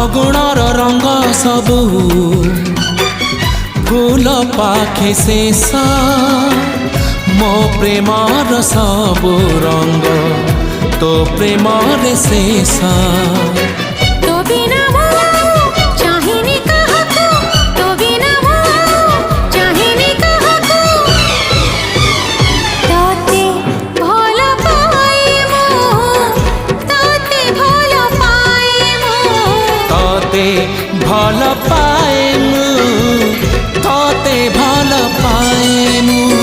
फगुणर रंग सबू फूल पाखे शेष मो प्रेमर सबू रंग तो प्रेमर शेष तो बिना मो चाहिनी काहाकू तो बिना मो चाहिनी काहाकू तोते भल पाए मो तोते भल पाए मो तोते भल पाए मु तोते भल पाए मु।